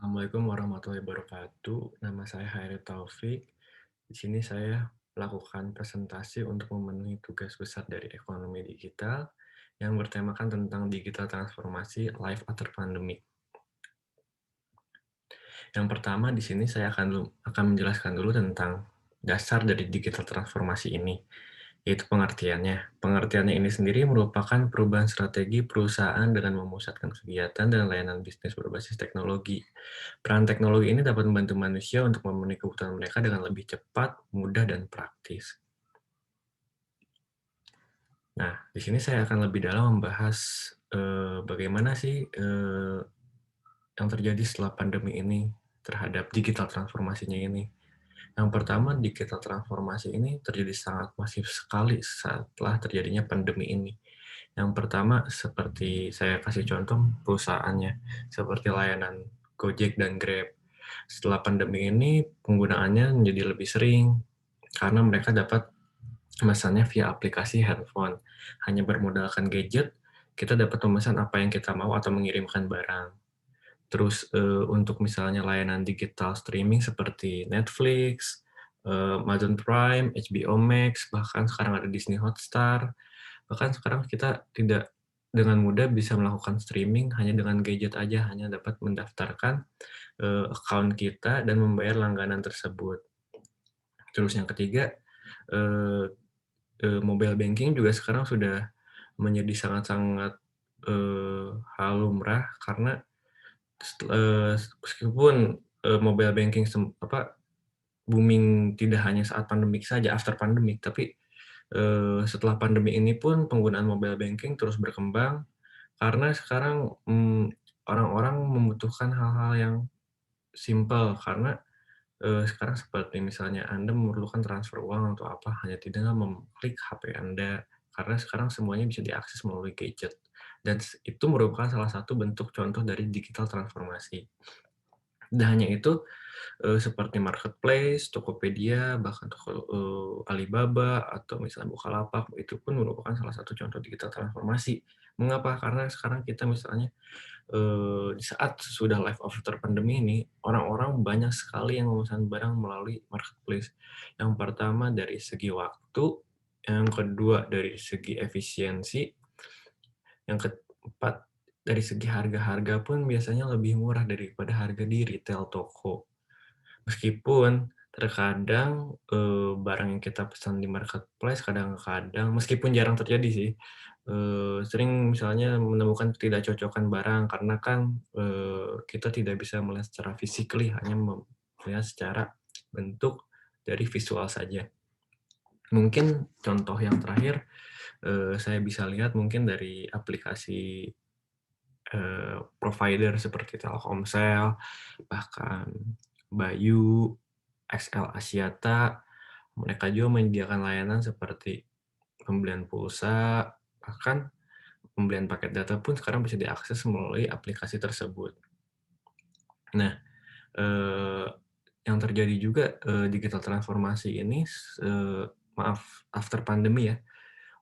Assalamualaikum warahmatullahi wabarakatuh. Nama saya Hairi Taufik. Di sini saya melakukan presentasi untuk memenuhi tugas besar dari ekonomi digital yang bertemakan tentang digital transformasi life after pandemic. Yang pertama di sini saya akan menjelaskan dulu tentang dasar dari digital transformasi ini, yaitu pengertiannya. Pengertiannya ini sendiri merupakan perubahan strategi perusahaan dengan memusatkan kegiatan dan layanan bisnis berbasis teknologi. Peran teknologi ini dapat membantu manusia untuk memenuhi kebutuhan mereka dengan lebih cepat, mudah, dan praktis. Nah, di sini saya akan lebih dalam membahas bagaimana sih yang terjadi setelah pandemi ini terhadap digital transformasinya ini. Yang pertama, digital transformasi ini terjadi sangat masif sekali setelah terjadinya pandemi ini. Yang pertama, seperti saya kasih contoh perusahaannya, seperti layanan Gojek dan Grab. Setelah pandemi ini, penggunaannya menjadi lebih sering karena mereka dapat memesannya via aplikasi handphone. Hanya bermodalkan gadget, kita dapat memesan apa yang kita mau atau mengirimkan barang. Terus untuk misalnya layanan digital streaming seperti Netflix, Amazon Prime, HBO Max, bahkan sekarang ada Disney Hotstar. Bahkan sekarang kita tidak dengan mudah bisa melakukan streaming hanya dengan gadget aja, hanya dapat mendaftarkan account kita dan membayar langganan tersebut. Terus yang ketiga, eee mobile banking juga sekarang sudah menjadi sangat-sangat, hal lumrah karena meskipun, mobile banking booming tidak hanya saat pandemik saja, after pandemic, tapi, setelah pandemi ini pun penggunaan mobile banking terus berkembang karena sekarang, orang-orang membutuhkan hal-hal yang simpel karena, sekarang seperti misalnya Anda memerlukan transfer uang atau apa, hanya tinggal mengklik HP Anda, karena sekarang semuanya bisa diakses melalui gadget, dan itu merupakan salah satu bentuk contoh dari digital transformasi. Tidak hanya itu, seperti marketplace, Tokopedia, bahkan Alibaba, atau misalnya Bukalapak, itu pun merupakan salah satu contoh digital transformasi. Mengapa? Karena sekarang kita misalnya, di saat sudah life after pandemi ini, orang-orang banyak sekali yang memesan barang melalui marketplace. Yang pertama dari segi waktu, yang kedua dari segi efisiensi, yang keempat dari segi harga-harga pun biasanya lebih murah daripada harga di retail toko. Meskipun terkadang, barang yang kita pesan di marketplace kadang-kadang meskipun jarang terjadi sih, sering misalnya menemukan ketidakcocokan barang karena kan, kita tidak bisa melihat secara physically, hanya melihat secara bentuk dari visual saja. Mungkin contoh yang terakhir, saya bisa lihat mungkin dari aplikasi, provider seperti Telkomsel, bahkan Bayu, XL Axiata, mereka juga menyediakan layanan seperti pembelian pulsa, bahkan pembelian paket data pun sekarang bisa diakses melalui aplikasi tersebut. Nah, eee, yang terjadi juga, digital transformasi ini maaf, after pandemi ya,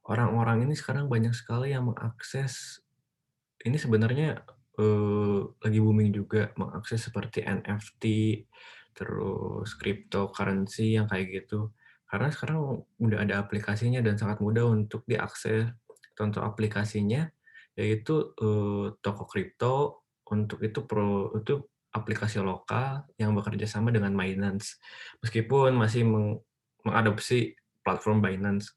orang-orang ini sekarang banyak sekali yang mengakses ini sebenarnya, lagi booming juga, mengakses seperti NFT, terus cryptocurrency yang kayak gitu. Karena sekarang udah ada aplikasinya dan sangat mudah untuk diakses. Contoh aplikasinya yaitu, toko kripto, itu aplikasi lokal yang bekerja sama dengan Binance. Meskipun masih mengadopsi platform Binance.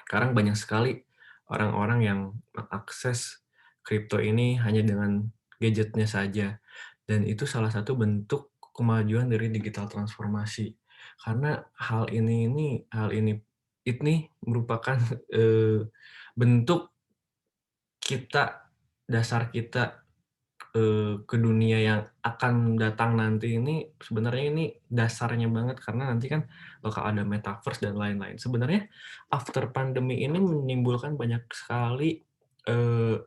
Sekarang banyak sekali orang-orang yang mengakses kripto ini hanya dengan gadgetnya saja, dan itu salah satu bentuk kemajuan dari digital transformasi. Karena hal ini merupakan, bentuk kita dasar kita, ke dunia yang akan datang nanti ini, sebenarnya ini dasarnya banget karena nanti kan bakal ada metaverse dan lain-lain. Sebenarnya after pandemi ini menimbulkan banyak sekali, eee,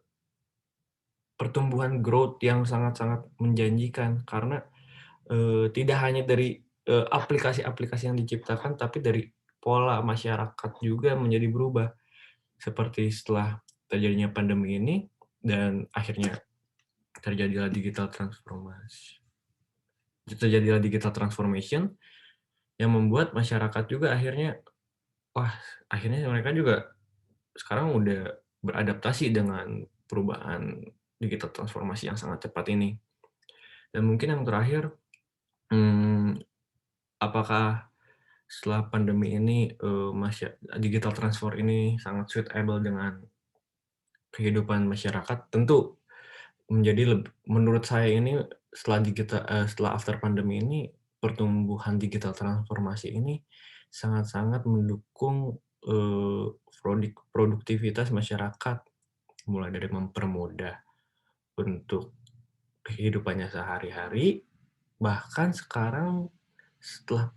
pertumbuhan growth yang sangat-sangat menjanjikan karena, tidak hanya dari, aplikasi-aplikasi yang diciptakan, tapi dari pola masyarakat juga menjadi berubah. Seperti setelah terjadinya pandemi ini dan akhirnya terjadilah digital transformasi. terjadilah digital transformation yang membuat masyarakat juga akhirnya, wah, akhirnya mereka juga sekarang udah beradaptasi dengan perubahan digital transformasi yang sangat cepat ini. Dan mungkin yang terakhir, mmm, apakah setelah pandemi ini, digital transfer ini sangat suitable dengan kehidupan masyarakat? Tentu menurut saya ini setelah after pandemi ini, pertumbuhan digital transformasi ini sangat-sangat mendukung, produktivitas masyarakat, mulai dari mempermudah untuk kehidupannya sehari-hari, bahkan sekarang setelah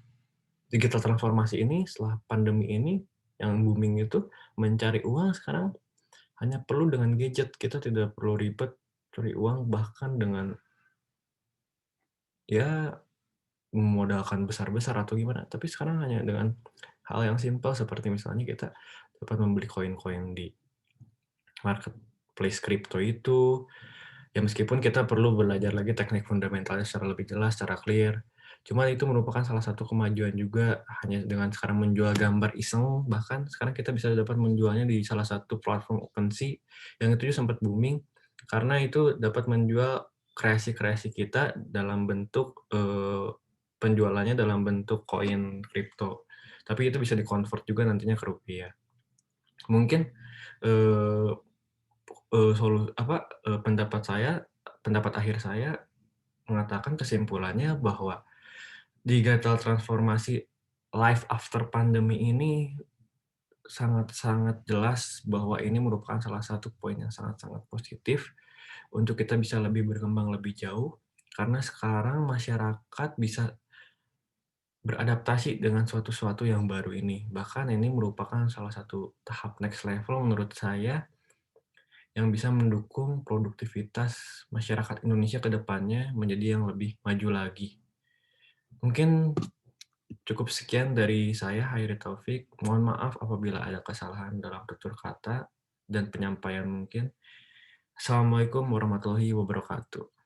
digital transformasi ini, setelah pandemi ini, yang booming itu mencari uang sekarang hanya perlu dengan gadget. Kita tidak perlu ribet cari uang bahkan dengan, ya, memodalkan besar-besar atau gimana, tapi sekarang hanya dengan hal yang simpel seperti misalnya kita dapat membeli koin-koin di marketplace kripto itu, ya meskipun kita perlu belajar lagi teknik fundamentalnya secara lebih jelas, secara clear. Cuma itu merupakan salah satu kemajuan juga, hanya dengan sekarang menjual gambar iseng, bahkan sekarang kita bisa dapat menjualnya di salah satu platform OpenSea, yang itu juga sempat booming, karena itu dapat menjual kreasi-kreasi kita dalam bentuk, penjualannya dalam bentuk koin kripto. Tapi itu bisa di-convert juga nantinya ke rupiah. Mungkin, eee Eee, solu apa, pendapat akhir saya mengatakan kesimpulannya bahwa digital transformasi life after pandemi ini sangat-sangat jelas bahwa ini merupakan salah satu poin yang sangat-sangat positif untuk kita bisa lebih berkembang lebih jauh, karena sekarang masyarakat bisa beradaptasi dengan sesuatu yang baru ini. Bahkan ini merupakan salah satu tahap next level menurut saya yang bisa mendukung produktivitas masyarakat Indonesia ke depannya menjadi yang lebih maju lagi. Mungkin cukup sekian dari saya, Hairi Taufik. Mohon maaf apabila ada kesalahan dalam tutur kata dan penyampaian mungkin. Assalamualaikum warahmatullahi wabarakatuh.